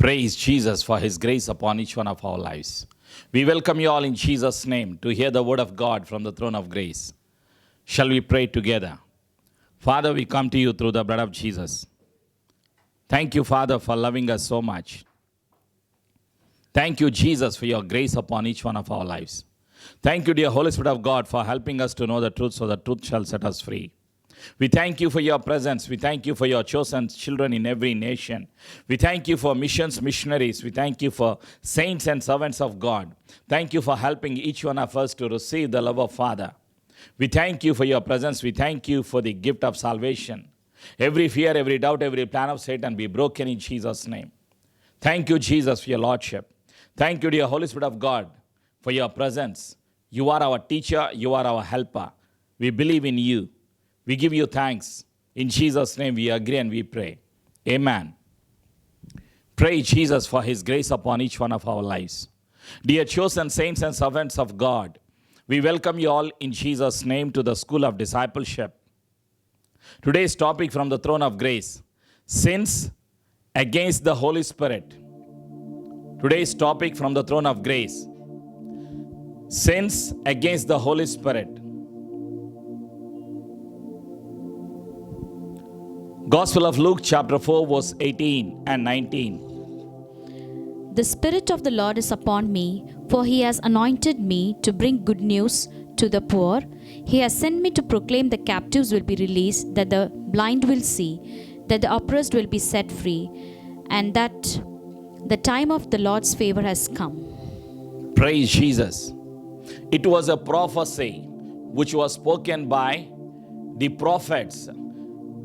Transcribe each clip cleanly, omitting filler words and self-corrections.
Praise Jesus for His grace upon each one of our lives. We welcome you all in Jesus' name to hear the word of God from the throne of grace. Shall we pray together? Father, we come to you through the blood of Jesus. Thank you, Father, for loving us so much. Thank you, Jesus, for your grace upon each one of our lives. Thank you, dear Holy Spirit of God, for helping us to know the truth so the truth shall set us free. We thank you for your presence. We thank you for your chosen children in every nation. We thank you for missionaries. We thank you for saints and servants of God. Thank you for helping each one of us to receive the love of Father. We thank you for your presence. We thank you for the gift of salvation. Every fear, every doubt, every plan of Satan be broken in Jesus' name. Thank you, Jesus, for your Lordship. Thank you, dear Holy Spirit of God, for your presence. You are our teacher. You are our helper. We believe in you. We give you thanks. In Jesus' name we agree and we pray. Amen. Pray Jesus for His grace upon each one of our lives. Dear chosen saints and servants of God, we welcome you all in Jesus' name to the School of Discipleship. Today's topic from the throne of grace, sins against the Holy Spirit. Today's topic from the throne of grace, sins against the Holy Spirit. Gospel of Luke chapter 4 verse 18 and 19. The Spirit of the Lord is upon me, for He has anointed me to bring good news to the poor. He has sent me to proclaim the captives will be released, that the blind will see, that the oppressed will be set free, and that the time of the Lord's favor has come. Praise Jesus. It was a prophecy which was spoken by the prophets.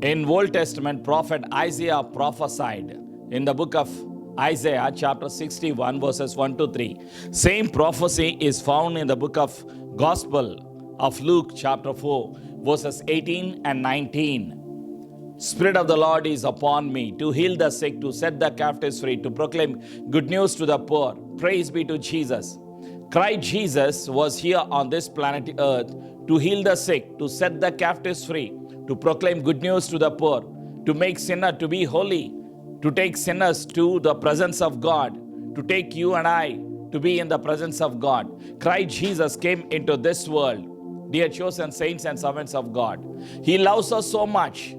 In Old Testament, prophet Isaiah prophesied in the book of Isaiah chapter 61 verses 1 to 3. Same prophecy is found in the book of Gospel of Luke chapter 4 verses 18 and 19. Spirit of the Lord is upon me to heal the sick, to set the captives free, to proclaim good news to the poor. Praise be to Jesus. Christ Jesus was here on this planet earth to heal the sick, to set the captives free, to proclaim good news to the poor, to make sinner to be holy, to take sinners to the presence of God, to take you and I to be in the presence of God. Christ Jesus came into this world, dear chosen saints and servants of God. He loves us so much.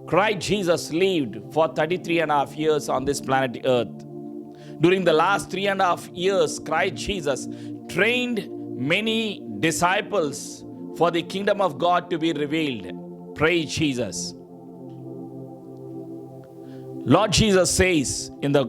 Christ Jesus lived for 33 and a half years on this planet earth. During the last 3.5 years, Christ Jesus trained many disciples for the kingdom of God to be revealed. Praise Jesus. Lord Jesus says in the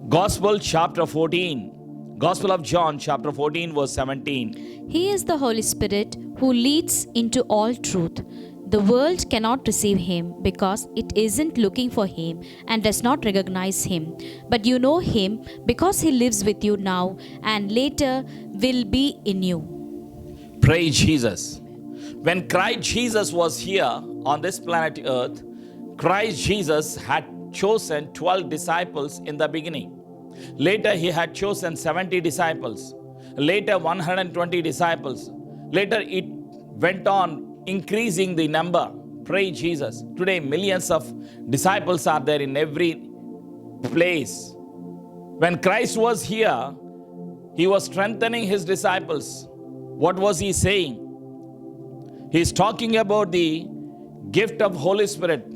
Gospel chapter 14, Gospel of John chapter 14 verse 17. He is the Holy Spirit who leads into all truth. The world cannot receive Him because it isn't looking for Him and does not recognize Him. But you know Him because He lives with you now and later will be in you. Praise Jesus. When Christ Jesus was here on this planet earth, Christ Jesus had chosen 12 disciples in the beginning. Later He had chosen 70 disciples. Later 120 disciples. Later it went on increasing the number. Praise Jesus. Today millions of disciples are there in every place. When Christ was here, He was strengthening His disciples. What was He saying? He's talking about the gift of Holy Spirit.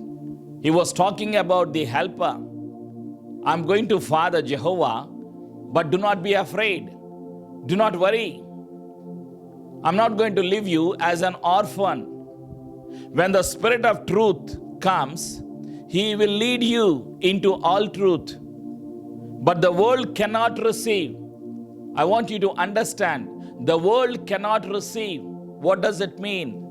He was talking about the helper. I'm going to Father Jehovah, but do not be afraid. Do not worry. I'm not going to leave you as an orphan. When the Spirit of truth comes, He will lead you into all truth. But the world cannot receive. I want you to understand, the world cannot receive. What does it mean?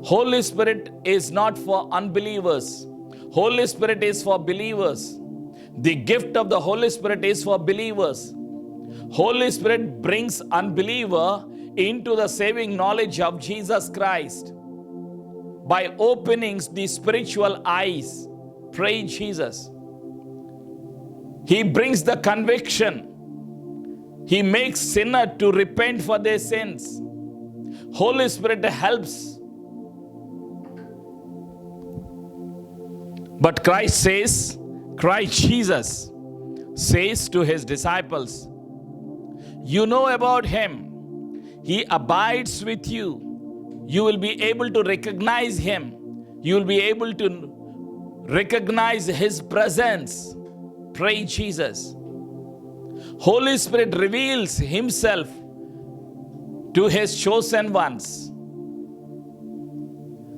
Holy Spirit is not for unbelievers. Holy Spirit is for believers. The gift of the Holy Spirit is for believers. Holy Spirit brings unbeliever into the saving knowledge of Jesus Christ by opening the spiritual eyes. Praise Jesus. He brings the conviction. He makes sinner to repent for their sins. Holy Spirit helps. But Christ says, Christ Jesus says to his disciples, you know about him. He abides with you. You will be able to recognize him. You will be able to recognize his presence. Praise Jesus. Holy Spirit reveals himself to his chosen ones.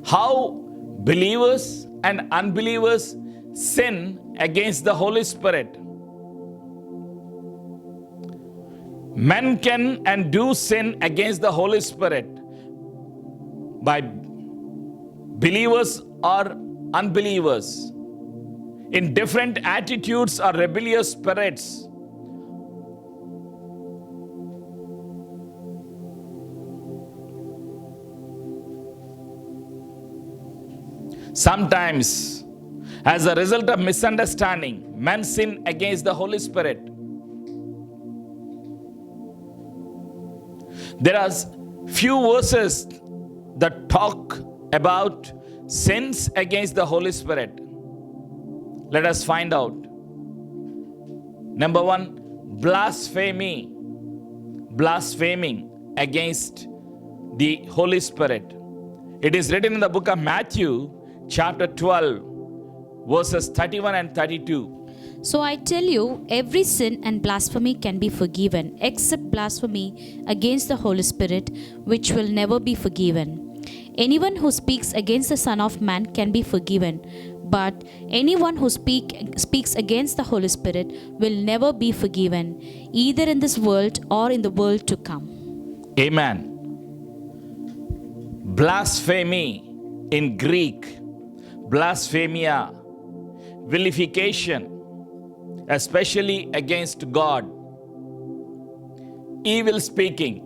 How believers and unbelievers sin against the Holy Spirit. Men can and do sin against the Holy Spirit by believers or unbelievers in different attitudes or rebellious spirits. Sometimes, as a result of misunderstanding, men sin against the Holy Spirit. There are few verses that talk about sins against the Holy Spirit. Let us find out. Number one, blasphemy. Blaspheming against the Holy Spirit. It is written in the book of Matthew, chapter 12, verses 31 and 32. So I tell you, every sin and blasphemy can be forgiven, except blasphemy against the Holy Spirit, which will never be forgiven. Anyone who speaks against the Son of Man can be forgiven, but anyone who speaks against the Holy Spirit will never be forgiven, either in this world or in the world to come. Amen. Blasphemy in Greek, blasphemia, vilification, especially against God, evil speaking.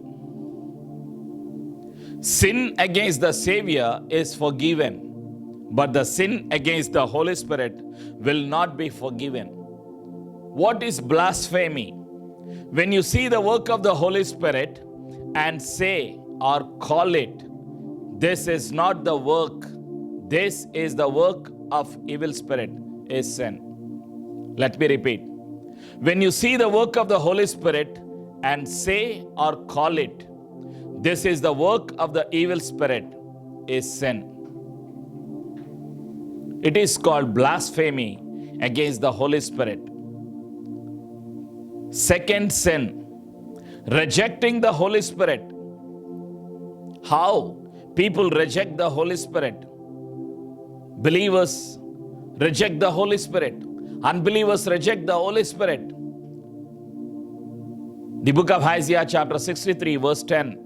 Sin against the Savior is forgiven, but the sin against the Holy Spirit will not be forgiven. What is blasphemy? When you see the work of the Holy Spirit and say or call it, this is not the work, this is the work of evil spirit, is sin. Let me repeat. When you see the work of the Holy Spirit and say or call it, this is the work of the evil spirit, is sin. It is called blasphemy against the Holy Spirit. Second sin, rejecting the Holy Spirit. How people reject the Holy Spirit? Believers reject the Holy Spirit. Unbelievers reject the Holy Spirit. The book of Isaiah chapter 63 verse 10.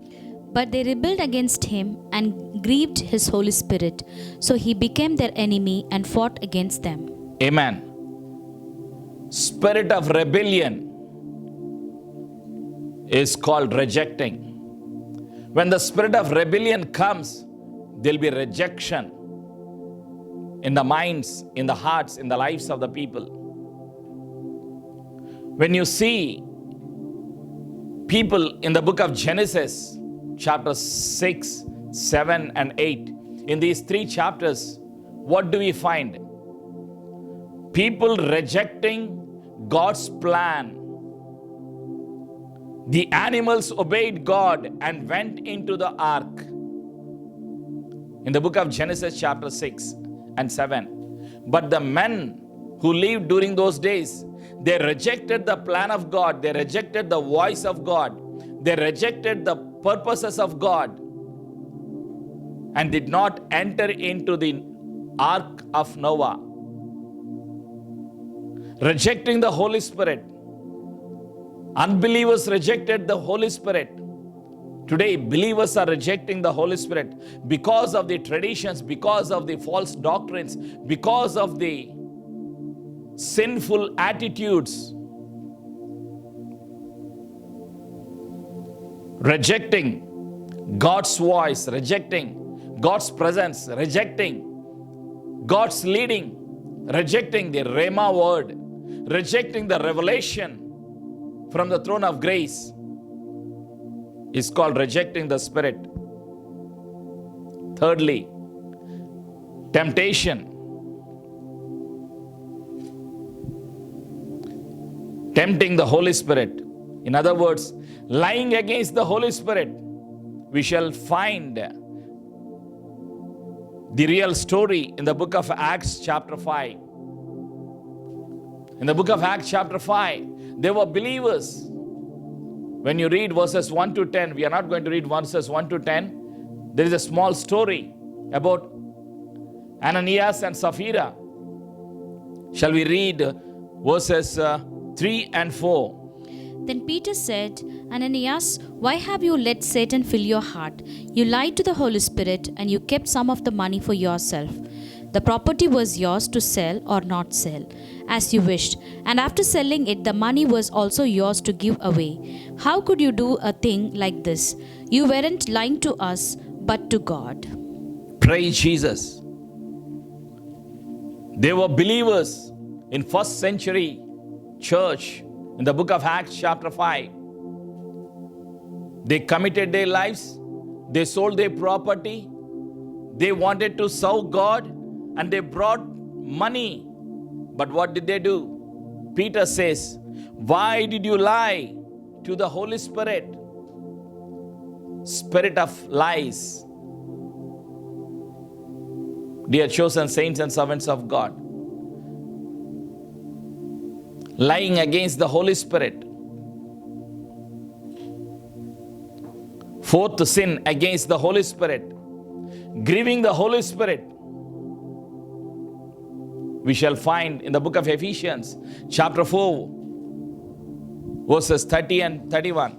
But they rebelled against him and grieved his Holy Spirit. So he became their enemy and fought against them. Amen. Spirit of rebellion is called rejecting. When the spirit of rebellion comes, there will be rejection in the minds, in the hearts, in the lives of the people. When you see people in the book of Genesis, chapter 6, 7, and 8, in these three chapters, what do we find? People rejecting God's plan. The animals obeyed God and went into the ark. In the book of Genesis chapter 6 and 7. But the men who lived during those days, they rejected the plan of God. They rejected the voice of God. They rejected the purposes of God and did not enter into the ark of Noah. Rejecting the Holy Spirit. Unbelievers rejected the Holy Spirit. Today, believers are rejecting the Holy Spirit because of the traditions, because of the false doctrines, because of the sinful attitudes. Rejecting God's voice, rejecting God's presence, rejecting God's leading, rejecting the Rhema word, rejecting the revelation from the throne of grace is called rejecting the Spirit. Thirdly, temptation. tempting the Holy Spirit. In other words, lying against the Holy Spirit. We shall find the real story in the book of Acts chapter 5. In the book of Acts chapter 5, they were believers. When you read verses 1 to 10, we are not going to read verses 1 to 10. There is a small story about Ananias and Sapphira. Shall we read verses 3 and 4? Then Peter said, Ananias, why have you let Satan fill your heart? You lied to the Holy Spirit and you kept some of the money for yourself. The property was yours to sell or not sell, as you wished. And after selling it, the money was also yours to give away. How could you do a thing like this? You weren't lying to us, but to God. Praise Jesus. They were believers in first century church. In the book of Acts chapter 5, they committed their lives, they sold their property, they wanted to serve God, and they brought money. But what did they do? Peter says, why did you lie to the Holy Spirit? Spirit of lies. Dear chosen saints and servants of God, lying against the Holy Spirit. Fourth sin against the Holy Spirit. Grieving the Holy Spirit. We shall find in the book of Ephesians, chapter 4, verses 30 and 31.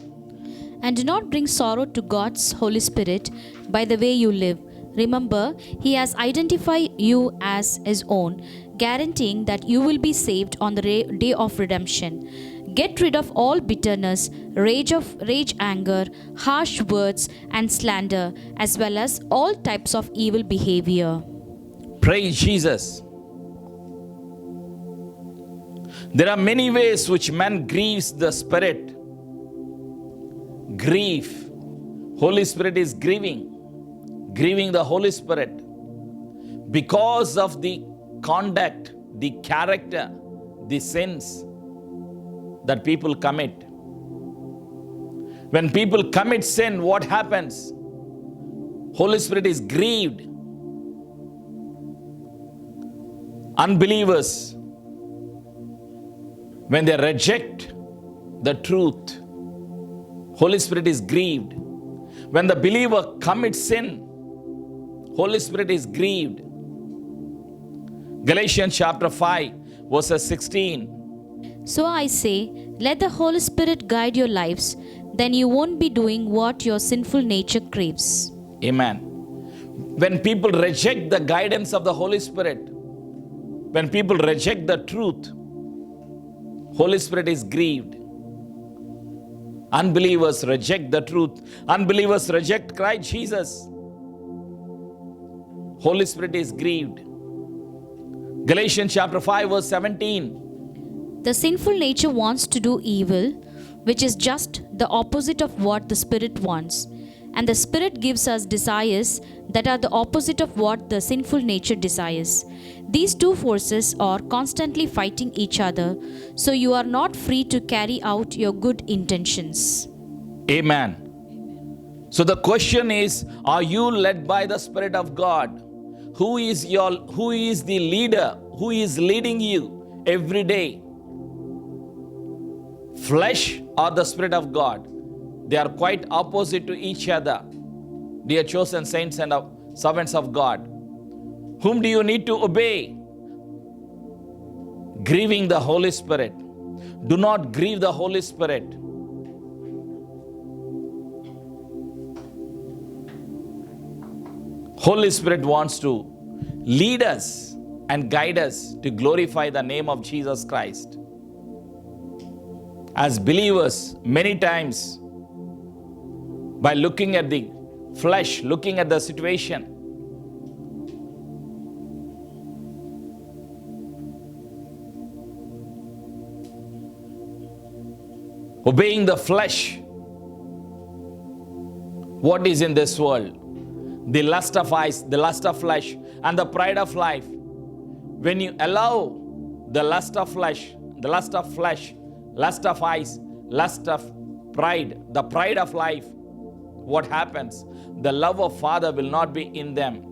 And do not bring sorrow to God's Holy Spirit by the way you live. Remember, He has identified you as His own, guaranteeing that you will be saved on the day of redemption. Get rid of all bitterness, rage, anger, harsh words, and slander, as well as all types of evil behavior. Praise Jesus. There are many ways which man grieves the Spirit. Grief. Holy Spirit is grieving the Holy Spirit because of the conduct, the character, the sins that people commit. When people commit sin, what happens? Holy Spirit is grieved. Unbelievers, when they reject the truth, Holy Spirit is grieved. When the believer commits sin, Holy Spirit is grieved. Galatians chapter 5, verses 16. So I say, let the Holy Spirit guide your lives, then you won't be doing what your sinful nature craves. Amen. When people reject the guidance of the Holy Spirit, when people reject the truth, Holy Spirit is grieved. Unbelievers reject the truth. Unbelievers reject Christ Jesus. Holy Spirit is grieved. Galatians chapter 5 verse 17. The sinful nature wants to do evil, which is just the opposite of what the Spirit wants. And the Spirit gives us desires that are the opposite of what the sinful nature desires. These two forces are constantly fighting each other, so you are not free to carry out your good intentions. Amen. So the question is, are you led by the Spirit of God? Who is the leader? Who is leading you every day? Flesh or the Spirit of God? They are quite opposite to each other. Dear chosen saints and servants of God, whom do you need to obey? Grieving the Holy Spirit. Do not grieve the Holy Spirit. Holy Spirit wants to lead us and guide us to glorify the name of Jesus Christ. As believers, many times, by looking at the flesh, looking at the situation, obeying the flesh, what is in this world? The lust of eyes, the lust of flesh, and the pride of life. When you allow the lust of flesh, lust of eyes, lust of pride, the pride of life, what happens? The love of Father will not be in them.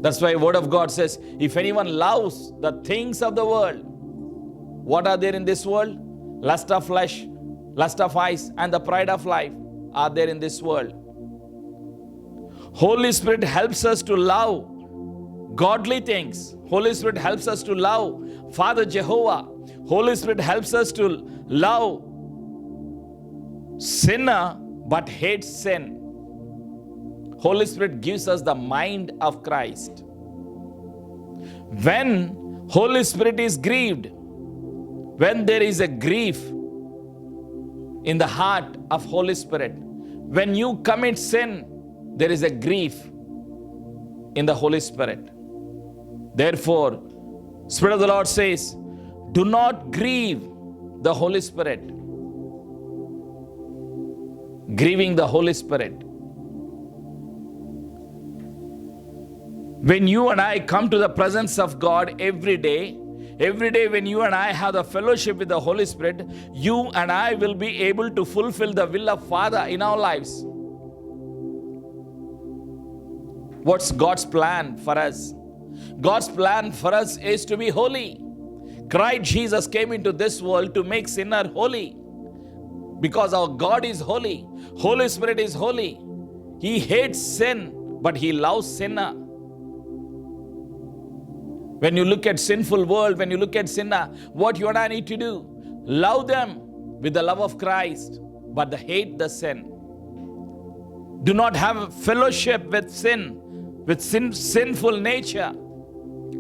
That's why Word of God says, if anyone loves the things of the world, what are there in this world? Lust of flesh, lust of eyes, and the pride of life are there in this world. Holy Spirit helps us to love godly things. Holy Spirit helps us to love Father Jehovah. Holy Spirit helps us to love sinner but hates sin. Holy Spirit gives us the mind of Christ. When Holy Spirit is grieved, when there is a grief in the heart of Holy Spirit, when you commit sin, there is a grief in the Holy Spirit. Therefore, Spirit of the Lord says, do not grieve the Holy Spirit. Grieving the Holy Spirit. When you and I come to the presence of God every day when you and I have the fellowship with the Holy Spirit, you and I will be able to fulfill the will of Father in our lives. What's God's plan for us? God's plan for us is to be holy. Christ Jesus came into this world to make sinner holy. Because our God is holy. Holy Spirit is holy. He hates sin, but He loves sinner. When you look at sinful world, when you look at sinner, what you and I need to do? Love them with the love of Christ, but hate the sin. Do not have fellowship with sin, with sinful nature.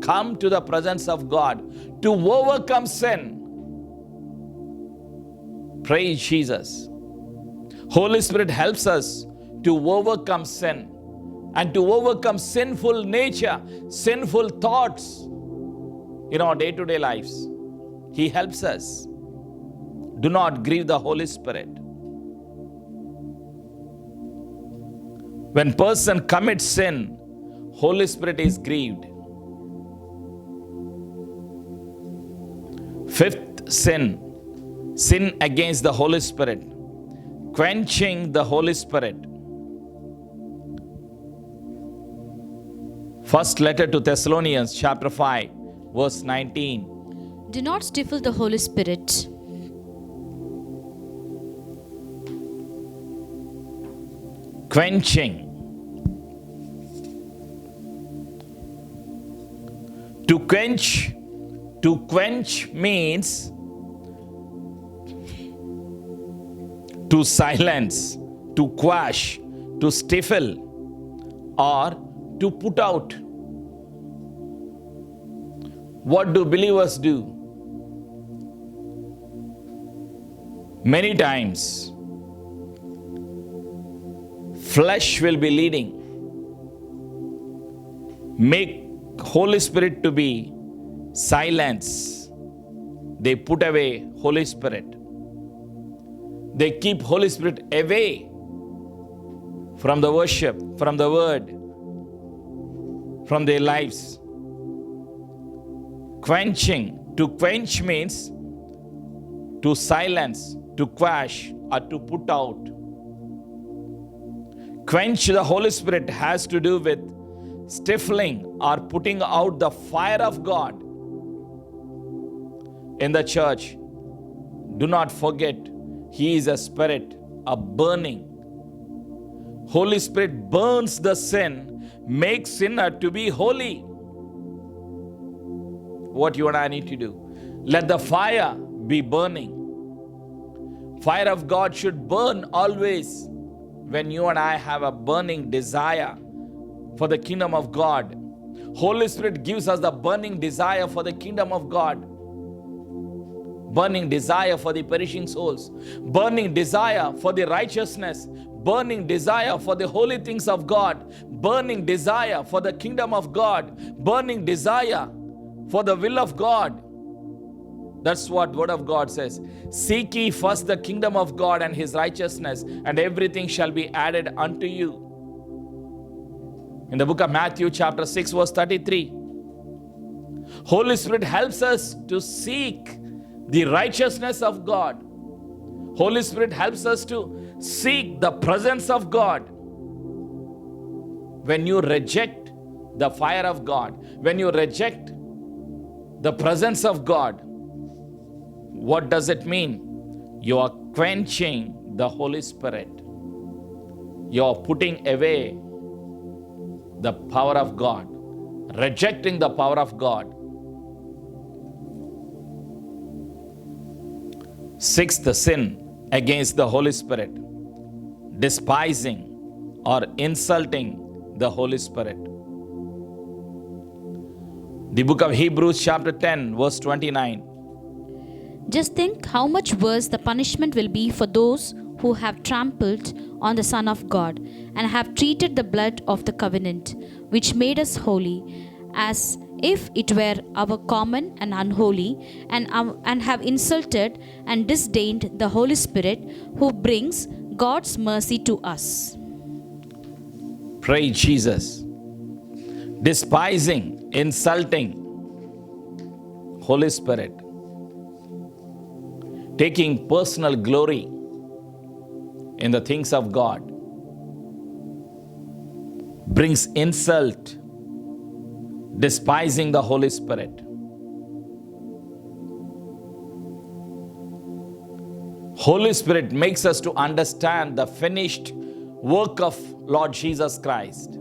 Come to the presence of God to overcome sin. Praise Jesus. Holy Spirit helps us to overcome sin and to overcome sinful nature, sinful thoughts in our day-to-day lives. He helps us. Do not grieve the Holy Spirit. When person commits sin, Holy Spirit is grieved. Fifth sin against the Holy Spirit, quenching the Holy Spirit. First letter to Thessalonians chapter 5 verse 19. Do not stifle the Holy Spirit. Quenching. To quench means to silence, to quash, to stifle, or to put out. What do believers do? Many times, flesh will be leading. Make Holy Spirit to be silence. They put away Holy Spirit. They keep Holy Spirit away from the worship, from the word, from their lives. Quenching. To quench means to silence, to quash, or to put out. Quench the Holy Spirit has to do with stifling or putting out the fire of God in the church. Do not forget, He is a spirit, a burning. Holy Spirit burns the sin, makes sinner to be holy. What you and I need to do? Let the fire be burning. Fire of God should burn always when you and I have a burning desire for the kingdom of God. Holy Spirit gives us the burning desire for the kingdom of God. Burning desire for the perishing souls. Burning desire for the righteousness. Burning desire for the holy things of God. Burning desire for the kingdom of God. Burning desire for the will of God. That's what Word of God says. Seek ye first the kingdom of God and His righteousness, and everything shall be added unto you. In the book of Matthew chapter 6 verse 33. Holy Spirit helps us to seek the righteousness of God. Holy Spirit helps us to seek the presence of God. When you reject the fire of God, when you reject the presence of God, what does it mean? You are quenching the Holy Spirit. You are putting away the power of God, rejecting the power of God. Sixth sin against the Holy Spirit: despising or insulting the Holy Spirit. The book of Hebrews chapter 10 verse 29. Just think how much worse the punishment will be for those who have trampled on the Son of God and have treated the blood of the covenant, which made us holy, as if it were our common and unholy, and have insulted and disdained the Holy Spirit, who brings God's mercy to us. Praise Jesus. Despising, insulting Holy Spirit, taking personal glory in the things of God, brings insult. Despising the Holy Spirit. Holy Spirit makes us to understand the finished work of Lord Jesus Christ.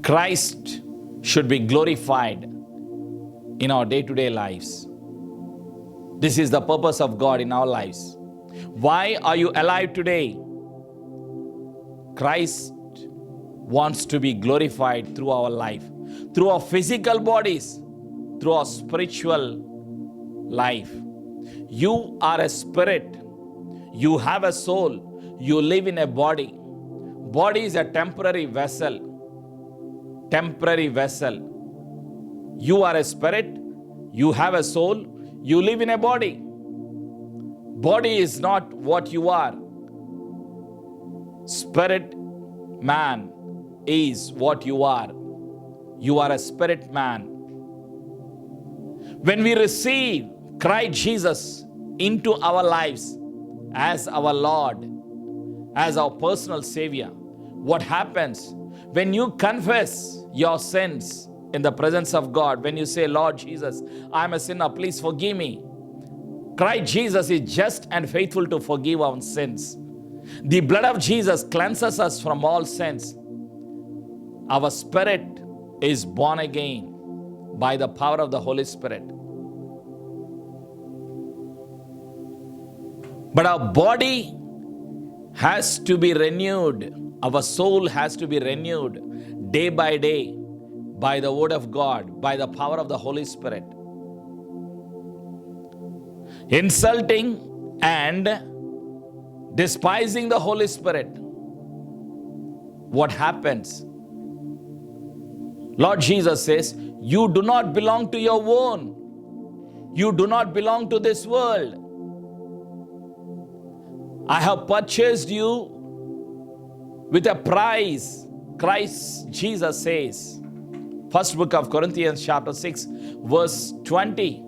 Christ should be glorified in our day-to-day lives. This is the purpose of God in our lives. Why are you alive today? Christ wants to be glorified through our life, through our physical bodies, through our spiritual life. You are a spirit. You have a soul. You live in a body. Body is a temporary vessel. Temporary vessel. You are a spirit. You have a soul. You live in a body. Body is not what you are. Spirit man is what you are. You are a spirit man. When we receive Christ Jesus into our lives as our Lord, as our personal Savior, what happens? When you confess your sins in the presence of God, when you say, Lord Jesus, I am a sinner, please forgive me. Christ Jesus is just and faithful to forgive our sins. The blood of Jesus cleanses us from all sins. Our spirit is born again by the power of the Holy Spirit. But our body has to be renewed. Our soul has to be renewed day by day by the word of God, by the power of the Holy Spirit. Insulting and despising the Holy Spirit. What happens? Lord Jesus says, you do not belong to your own. You do not belong to this world. I have purchased you with a price. Christ Jesus says, first book of Corinthians chapter 6 verse 20.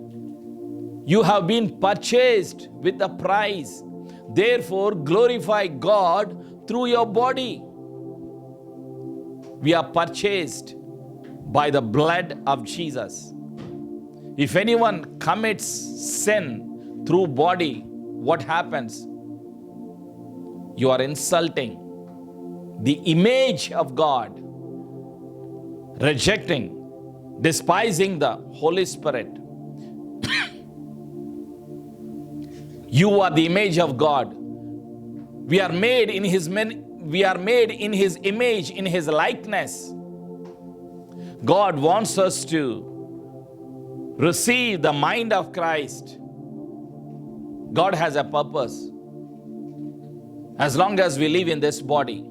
You have been purchased with a price. Therefore glorify God through your body. We are purchased by the blood of Jesus. If anyone commits sin through body, what happens? You are insulting the image of God, rejecting, despising the Holy Spirit. You are the image of God. We are made in His image, in His likeness. God wants us to receive the mind of Christ. God has a purpose. As long as we live in this body,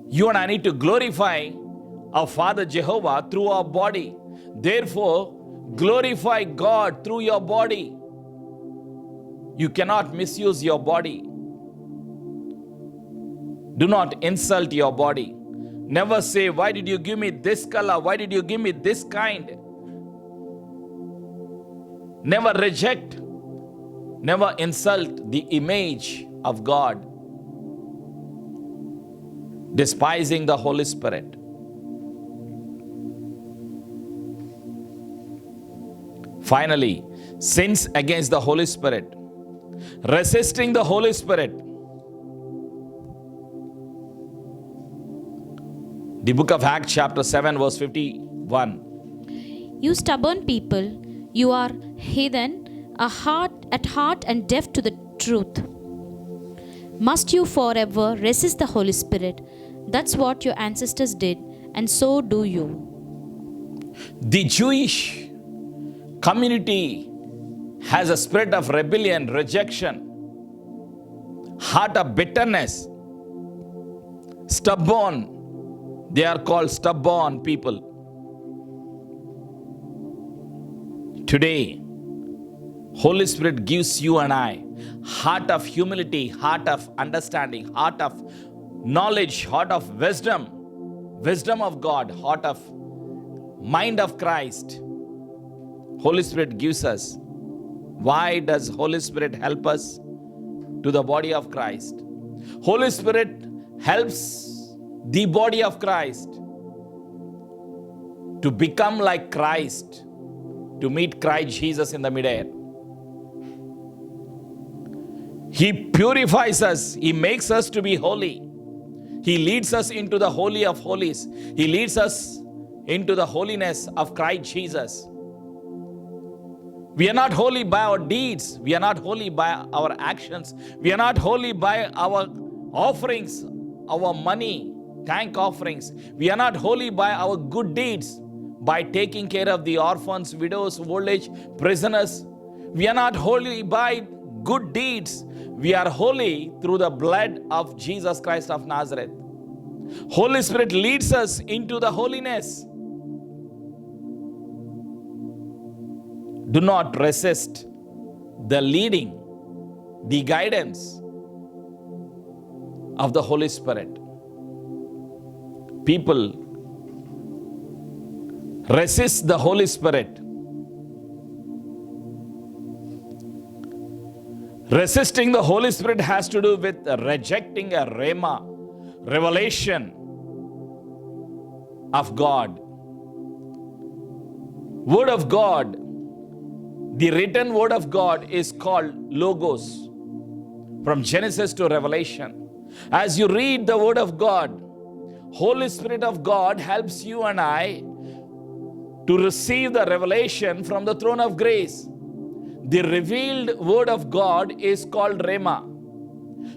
you and I need to glorify our Father Jehovah through our body. Therefore, glorify God through your body. You cannot misuse your body. Do not insult your body. Never say, why did you give me this color? Why did you give me this kind? Never reject, never insult the image of God, despising the Holy Spirit. Finally, sins against the Holy Spirit. Resisting the Holy Spirit. The book of Acts chapter 7 verse 51. You stubborn people, you are heathen, at heart and deaf to the truth. Must you forever resist the Holy Spirit? That's what your ancestors did, and so do you. The Jewish community has a spirit of rebellion, rejection, heart of bitterness, stubborn. They are called stubborn people. Today, Holy Spirit gives you and I heart of humility, heart of understanding, heart of knowledge, heart of wisdom, wisdom of God, heart of mind of Christ. Holy Spirit gives us. Why does Holy Spirit help us? To the body of Christ. Holy Spirit helps the body of Christ to become like Christ, to meet Christ Jesus in the midair. He purifies us. He makes us to be holy. He leads us into the Holy of Holies. He leads us into the holiness of Christ Jesus. We are not holy by our deeds. We are not holy by our actions. We are not holy by our offerings, our money, thank offerings. We are not holy by our good deeds, by taking care of the orphans, widows, old age, prisoners. We are not holy by good deeds. We are holy through the blood of Jesus Christ of Nazareth. Holy Spirit leads us into the holiness. Do not resist the leading, the guidance of the Holy Spirit. People resist the Holy Spirit. Resisting the Holy Spirit has to do with rejecting a rhema, revelation of God. Word of God, the written word of God is called Logos, from Genesis to Revelation. As you read the word of God, Holy Spirit of God helps you and I to receive the revelation from the throne of grace. The revealed word of God is called Rhema.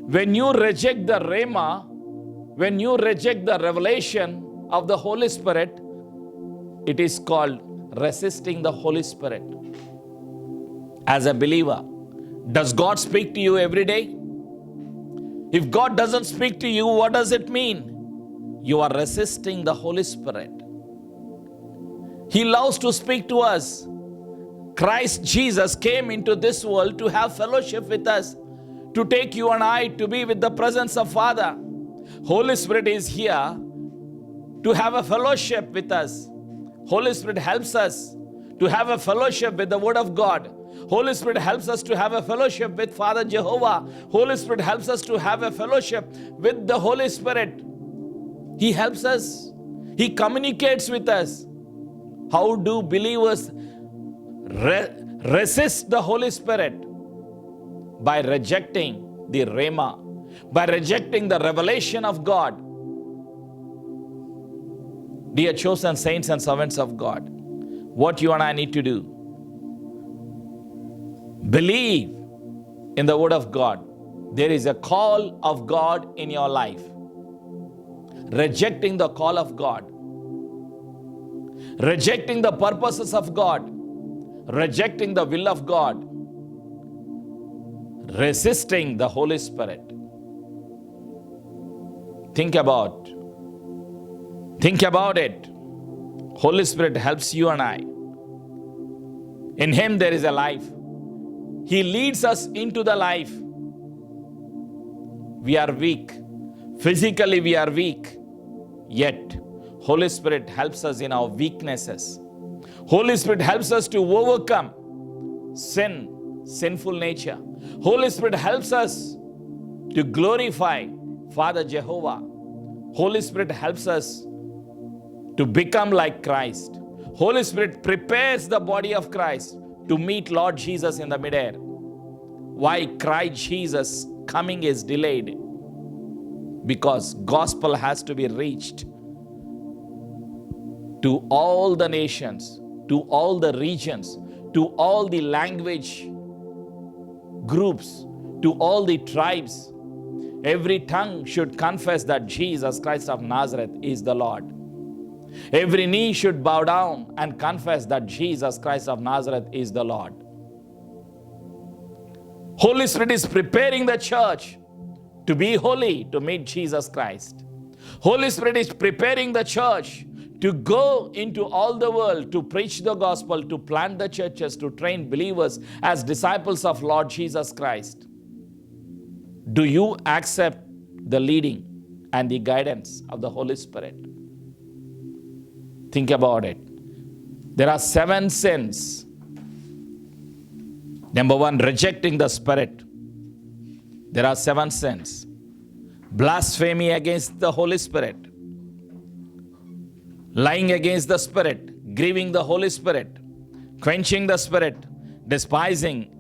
When you reject the Rhema, when you reject the revelation of the Holy Spirit, it is called resisting the Holy Spirit. As a believer, does God speak to you every day? If God doesn't speak to you, what does it mean? You are resisting the Holy Spirit. He loves to speak to us. Christ Jesus came into this world to have fellowship with us, to take you and I to be with the presence of Father. Holy Spirit is here to have a fellowship with us. Holy Spirit helps us to have a fellowship with the Word of God. Holy Spirit helps us to have a fellowship with Father Jehovah. Holy Spirit helps us to have a fellowship with the Holy Spirit. He helps us. He communicates with us. How do believers resist the Holy Spirit? By rejecting the Rhema, by rejecting the revelation of God. Dear chosen saints and servants of God, what you and I need to do? Believe in the Word of God. There is a call of God in your life. Rejecting the call of God, rejecting the purposes of God, rejecting the will of God, resisting the Holy Spirit. Think about it. Holy Spirit helps you and I. In Him there is a life. He leads us into the life. We are weak. Physically we are weak. Yet, Holy Spirit helps us in our weaknesses. Holy Spirit helps us to overcome sinful nature. Holy Spirit helps us to glorify Father Jehovah. Holy Spirit helps us to become like Christ. Holy Spirit prepares the body of Christ to meet Lord Jesus in the midair. Why Christ Jesus coming is delayed? Because gospel has to be reached to all the nations, to all the regions, to all the language groups, to all the tribes. Every tongue should confess that Jesus Christ of Nazareth is the Lord. Every knee should bow down and confess that Jesus Christ of Nazareth is the Lord. Holy Spirit is preparing the church to be holy, to meet Jesus Christ. Holy Spirit is preparing the church to go into all the world, to preach the gospel, to plant the churches, to train believers as disciples of Lord Jesus Christ. Do you accept the leading and the guidance of the Holy Spirit? Think about it. There are 7 sins. Number 1, rejecting the Spirit. There are 7 sins. Blasphemy against the Holy Spirit. Lying against the Spirit. Grieving the Holy Spirit. Quenching the Spirit. Despising,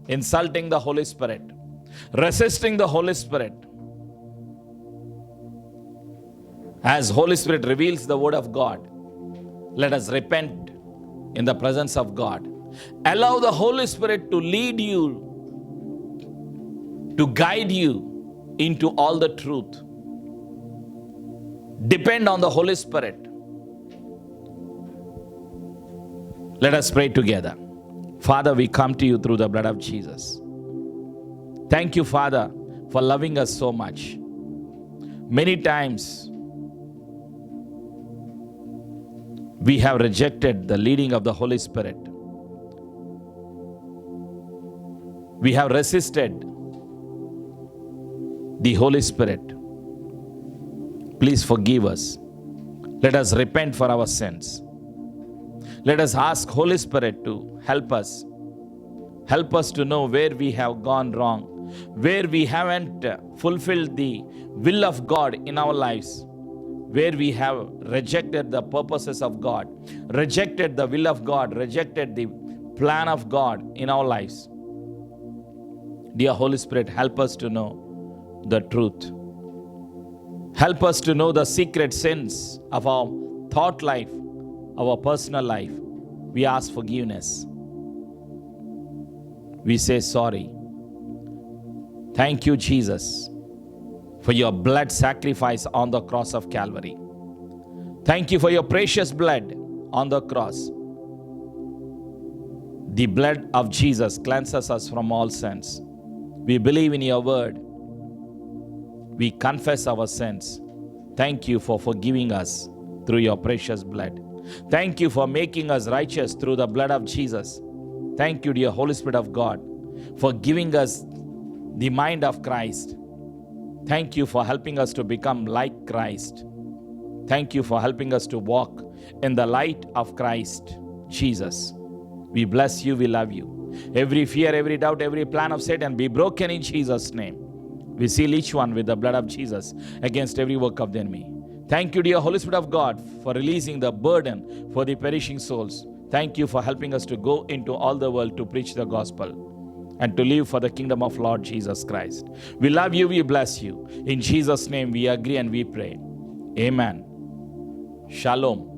insulting the Holy Spirit. Resisting the Holy Spirit. As Holy Spirit reveals the Word of God, let us repent in the presence of God. Allow the Holy Spirit to lead you, to guide you into all the truth. Depend on the Holy Spirit. Let us pray together. Father, we come to you through the blood of Jesus. Thank you, Father, for loving us so much. Many times, we have rejected the leading of the Holy Spirit. We have resisted the Holy Spirit. Please forgive us. Let us repent for our sins. Let us ask Holy Spirit to help us. Help us to know where we have gone wrong, where we haven't fulfilled the will of God in our lives, where we have rejected the purposes of God, rejected the will of God, rejected the plan of God in our lives. Dear Holy Spirit, help us to know the truth. Help us to know the secret sins of our thought life, our personal life. We ask forgiveness. We say sorry. Thank you, Jesus, for your blood sacrifice on the cross of Calvary. Thank you for your precious blood on the cross. The blood of Jesus cleanses us from all sins. We believe in your word. We confess our sins. Thank you for forgiving us through your precious blood. Thank you for making us righteous through the blood of Jesus. Thank you, dear Holy Spirit of God, for giving us the mind of Christ. Thank you for helping us to become like Christ. Thank you for helping us to walk in the light of Christ Jesus. We bless you, we love you. Every fear, every doubt, every plan of Satan be broken in Jesus' name. We seal each one with the blood of Jesus against every work of the enemy. Thank you, dear Holy Spirit of God, for releasing the burden for the perishing souls. Thank you for helping us to go into all the world to preach the gospel and to live for the kingdom of Lord Jesus Christ. We love you, we bless you. In Jesus' name we agree and we pray. Amen. Shalom.